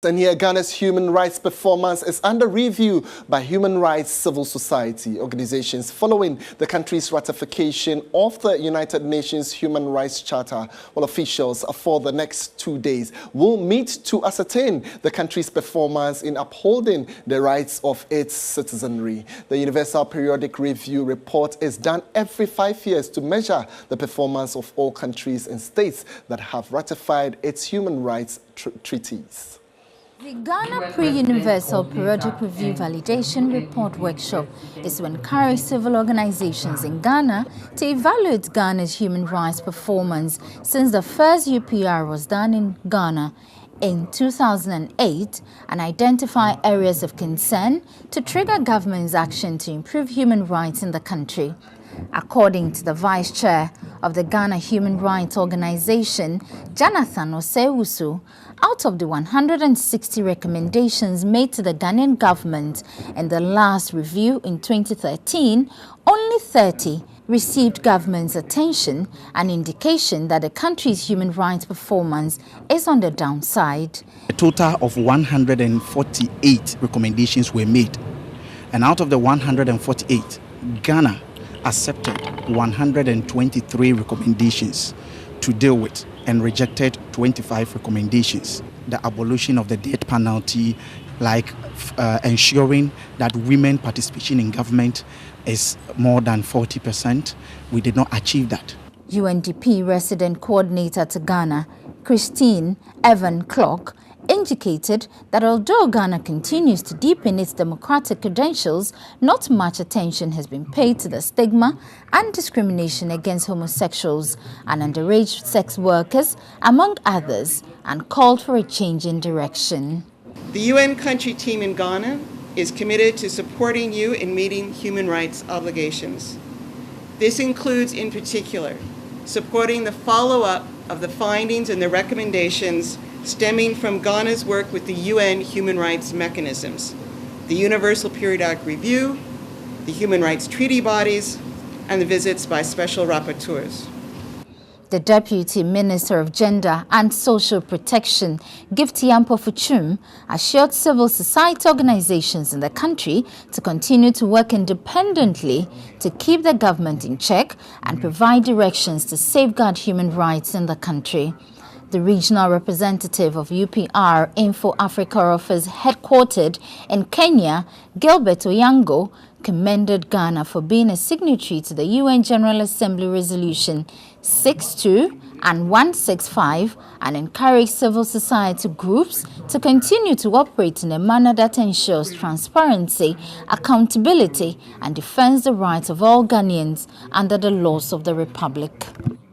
And here, Ghana's human rights performance is under review by human rights civil society organizations following the country's ratification of the United Nations Human Rights Charter. Well, officials for the next 2 days will meet to ascertain the country's performance in upholding the rights of its citizenry. The Universal Periodic Review report is done every 5 years to measure the performance of all countries and states that have ratified its human rights treaties. The Ghana Pre-Universal Periodic Review Validation Report Workshop is to encourage civil organizations in Ghana to evaluate Ghana's human rights performance since the first UPR was done in Ghana in 2008 and identify areas of concern to trigger government's action to improve human rights in the country. According to the Vice Chair of the Ghana Human Rights Organization, Jonathan Osei-Owusu, out of the 160 recommendations made to the Ghanaian government in the last review in 2013, only 30 received government's attention, an indication that the country's human rights performance is on the downside. A total of 148 recommendations were made, and out of the 148, Ghana accepted 123 recommendations to deal with and rejected 25 recommendations. The abolition of the death penalty, like ensuring that women participation in government is more than 40%. We did not achieve that. UNDP resident coordinator to Ghana, Christine Evan Clark, indicated that although Ghana continues to deepen its democratic credentials, not much attention has been paid to the stigma and discrimination against homosexuals and underage sex workers, among others, and called for a change in direction. The UN country team in Ghana is committed to supporting you in meeting human rights obligations. This includes, in particular, supporting the follow-up of the findings and the recommendations stemming from Ghana's work with the UN human rights mechanisms, the Universal Periodic Review, the human rights treaty bodies, and the visits by special rapporteurs. The Deputy Minister of Gender and Social Protection, Gifty Ampo-Fuchum, assured civil society organizations in the country to continue to work independently to keep the government in check and provide directions to safeguard human rights in the country. The regional representative of UPR Info Africa office headquartered in Kenya, Gilbert Oyango, commended Ghana for being a signatory to the UN General Assembly Resolution 62 and 165 and encouraged civil society groups to continue to operate in a manner that ensures transparency, accountability, and defends the rights of all Ghanaians under the laws of the Republic.